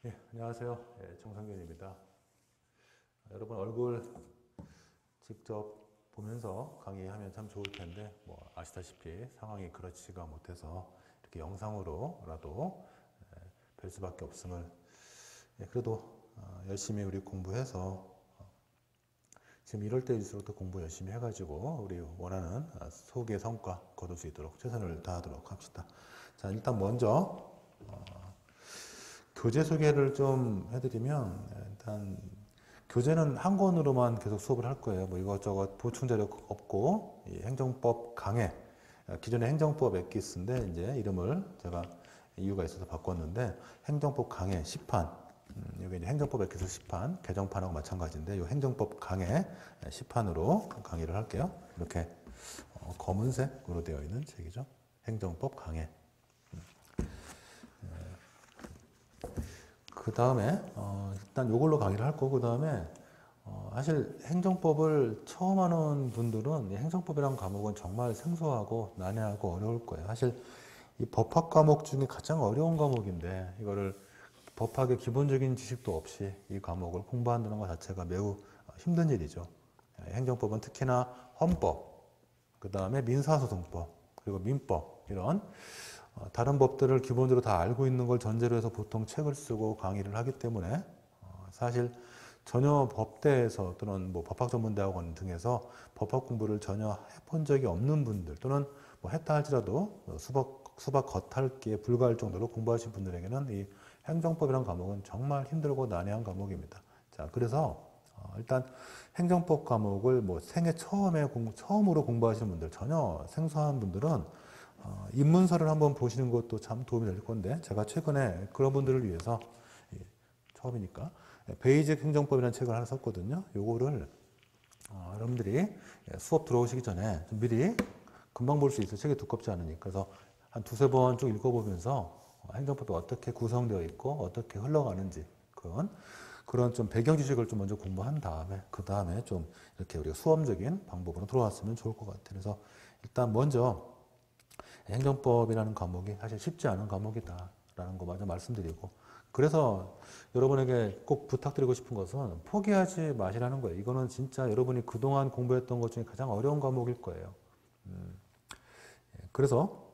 예, 안녕하세요. 예, 정상균입니다. 여러분 얼굴 직접 보면서 강의하면 참 좋을 텐데 뭐 아시다시피 상황이 그렇지가 못해서 이렇게 영상으로라도 뵐 수밖에 없음을 그래도 열심히 우리 공부해서 지금 이럴 때일수록 더 공부 열심히 해가지고 우리 원하는 소기의 성과 거둘 수 있도록 최선을 다하도록 합시다. 자, 일단 먼저 교재 소개를 좀 해드리면 일단 교재는 한 권으로만 계속 수업을 할 거예요. 뭐 이것저것 보충 자료 없고 이 행정법 강해 기존의 행정법 엑기스인데 이제 이름을 제가 이유가 있어서 바꿨는데 행정법 강해 시판 여기 이제 행정법 엑기스 시판 개정판하고 마찬가지인데 이 행정법 강해 시판으로 강의를 할게요. 이렇게 검은색으로 되어 있는 책이죠. 행정법 강해. 그 다음에 일단 이걸로 강의를 할 거고 그 다음에 사실 행정법을 처음 하는 분들은 이 행정법이라는 과목은 정말 생소하고 난해하고 어려울 거예요. 사실 이 법학 과목 중에 가장 어려운 과목인데 이거를 법학의 기본적인 지식도 없이 이 과목을 공부한다는 것 자체가 매우 힘든 일이죠. 행정법은 특히나 헌법, 그 다음에 민사소송법, 그리고 민법 이런 다른 법들을 기본적으로 다 알고 있는 걸 전제로 해서 보통 책을 쓰고 강의를 하기 때문에 사실 전혀 법대에서 또는 뭐 법학전문대학원 등에서 법학 공부를 전혀 해본 적이 없는 분들 또는 뭐 했다 할지라도 수박 겉핥기에 불과할 정도로 공부하신 분들에게는 이 행정법이라는 과목은 정말 힘들고 난해한 과목입니다. 자, 그래서 일단 행정법 과목을 뭐 생애 처음으로 공부하시는 분들 전혀 생소한 분들은 입문서를 한번 보시는 것도 참 도움이 될 건데 제가 최근에 그런 분들을 위해서 처음이니까 베이직 행정법이라는 책을 하나 썼거든요. 요거를 여러분들이 수업 들어오시기 전에 좀 미리 금방 볼 수 있어요. 책이 두껍지 않으니까. 그래서 한 두세 번 쭉 읽어보면서 행정법이 어떻게 구성되어 있고 어떻게 흘러가는지 그런 좀 배경 지식을 좀 먼저 공부한 다음에 그 다음에 좀 이렇게 우리가 수험적인 방법으로 들어왔으면 좋을 것 같아요. 그래서 일단 먼저 행정법이라는 과목이 사실 쉽지 않은 과목이다라는 거 먼저 말씀드리고 그래서 여러분에게 꼭 부탁드리고 싶은 것은 포기하지 마시라는 거예요. 이거는 진짜 여러분이 그동안 공부했던 것 중에 가장 어려운 과목일 거예요. 그래서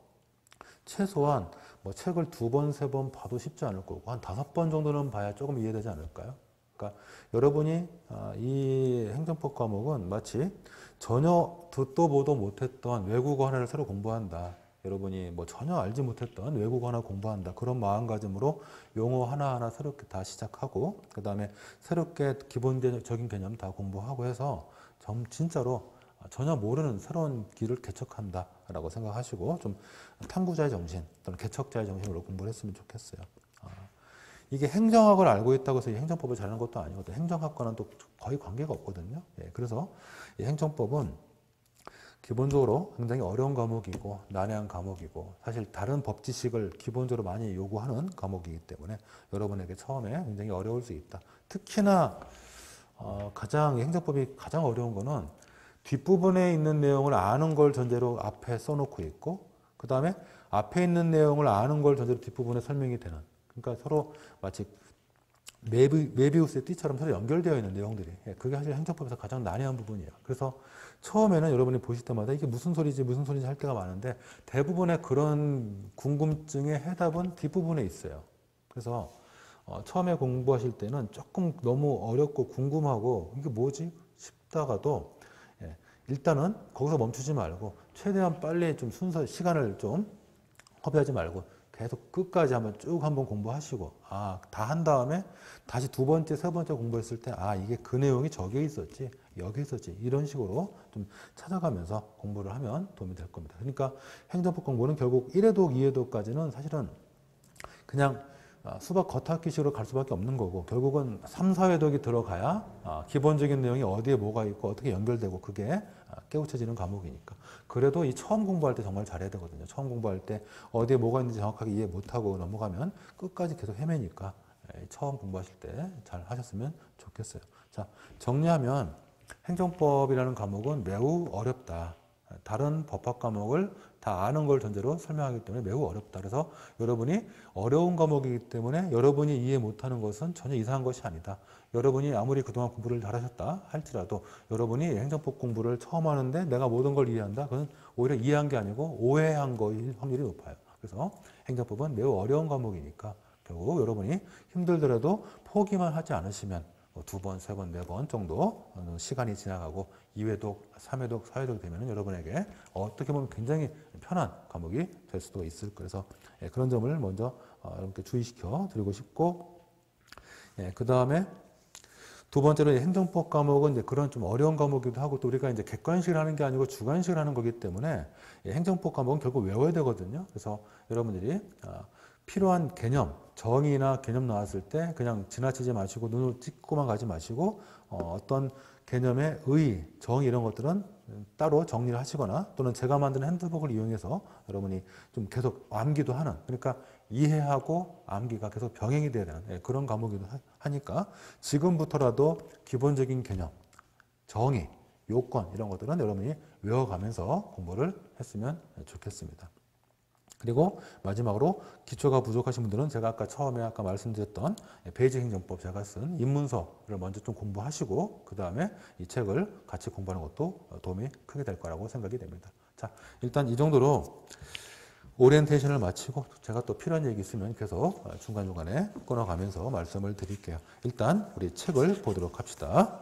최소한 뭐 책을 두 번, 세 번 봐도 쉽지 않을 거고 한 5번 정도는 봐야 조금 이해되지 않을까요? 그러니까 여러분이 이 행정법 과목은 마치 전혀 듣도 보도 못했던 외국어 하나를 새로 공부한다. 여러분이 뭐 전혀 알지 못했던 외국어 하나 공부한다. 그런 마음가짐으로 용어 하나하나 새롭게 다 시작하고 그 다음에 새롭게 기본적인 개념 다 공부하고 해서 진짜로 전혀 모르는 새로운 길을 개척한다라고 생각하시고 좀 탐구자의 정신 또는 개척자의 정신으로 공부를 했으면 좋겠어요. 이게 행정학을 알고 있다고 해서 이 행정법을 잘하는 것도 아니거든요. 행정학과는 또 거의 관계가 없거든요. 그래서 이 행정법은 기본적으로 굉장히 어려운 과목이고 난해한 과목이고 사실 다른 법 지식을 기본적으로 많이 요구하는 과목이기 때문에 여러분에게 처음에 굉장히 어려울 수 있다. 특히나 행정법이 가장 어려운 거는 뒷부분에 있는 내용을 아는 걸 전제로 앞에 써놓고 있고 그 다음에 앞에 있는 내용을 아는 걸 전제로 뒷부분에 설명이 되는 그러니까 서로 마치 메비우스의 띠처럼 서로 연결되어 있는 내용들이 그게 사실 행정법에서 가장 난해한 부분이에요. 그래서 처음에는 여러분이 보실 때마다 이게 무슨 소리지 할 때가 많은데 대부분의 그런 궁금증의 해답은 뒷부분에 있어요. 그래서 처음에 공부하실 때는 조금 너무 어렵고 궁금하고 이게 뭐지 싶다가도 일단은 거기서 멈추지 말고 최대한 빨리 좀 시간을 좀 허비하지 말고 계속 끝까지 한번 공부하시고 다 한 다음에 다시 두 번째, 세 번째 공부했을 때 이게 그 내용이 저기에 있었지 여기 있었지 이런 식으로 좀 찾아가면서 공부를 하면 도움이 될 겁니다. 그러니까 행정법 공부는 결국 1회독, 2회독까지는 사실은 그냥 수박 겉핥기식으로 갈 수밖에 없는 거고 결국은 3, 4회독이 들어가야 기본적인 내용이 어디에 뭐가 있고 어떻게 연결되고 그게 깨우쳐지는 과목이니까 그래도 이 처음 공부할 때 정말 잘해야 되거든요. 처음 공부할 때 어디에 뭐가 있는지 정확하게 이해 못하고 넘어가면 끝까지 계속 헤매니까 처음 공부하실 때 잘 하셨으면 좋겠어요. 자, 정리하면 행정법이라는 과목은 매우 어렵다. 다른 법학 과목을 다 아는 걸 전제로 설명하기 때문에 매우 어렵다. 그래서 여러분이 어려운 과목이기 때문에 여러분이 이해 못하는 것은 전혀 이상한 것이 아니다. 여러분이 아무리 그동안 공부를 잘하셨다 할지라도 여러분이 행정법 공부를 처음 하는데 내가 모든 걸 이해한다? 그건 오히려 이해한 게 아니고 오해한 거일 확률이 높아요. 그래서 행정법은 매우 어려운 과목이니까 결국 여러분이 힘들더라도 포기만 하지 않으시면 두 번, 세 번, 네 번 정도 시간이 지나가고 2회독, 3회독, 4회독 되면 여러분에게 어떻게 보면 굉장히 편한 과목이 될 수도 있을 거예요. 그래서 그런 점을 먼저 이렇게 주의시켜 드리고 싶고, 그 다음에 두 번째로 행정법 과목은 이제 그런 좀 어려운 과목이기도 하고 또 우리가 이제 객관식을 하는 게 아니고 주관식을 하는 거기 때문에 행정법 과목은 결국 외워야 되거든요. 그래서 여러분들이 필요한 개념, 정의나 개념 나왔을 때 그냥 지나치지 마시고 눈을 찍고만 가지 마시고 어떤 개념의 의, 정의 이런 것들은 따로 정리를 하시거나 또는 제가 만든 핸드북을 이용해서 여러분이 좀 계속 암기도 하는, 그러니까 이해하고 암기가 계속 병행이 돼야 되는 그런 과목이기도 하니까 지금부터라도 기본적인 개념, 정의, 요건 이런 것들은 여러분이 외워가면서 공부를 했으면 좋겠습니다. 그리고 마지막으로 기초가 부족하신 분들은 제가 아까 말씀드렸던 베이직 행정법 제가 쓴 입문서를 먼저 좀 공부하시고 그 다음에 이 책을 같이 공부하는 것도 도움이 크게 될 거라고 생각이 됩니다. 자, 일단 이 정도로 오리엔테이션을 마치고 제가 또 필요한 얘기 있으면 계속 중간중간에 끊어가면서 말씀을 드릴게요. 일단 우리 책을 보도록 합시다.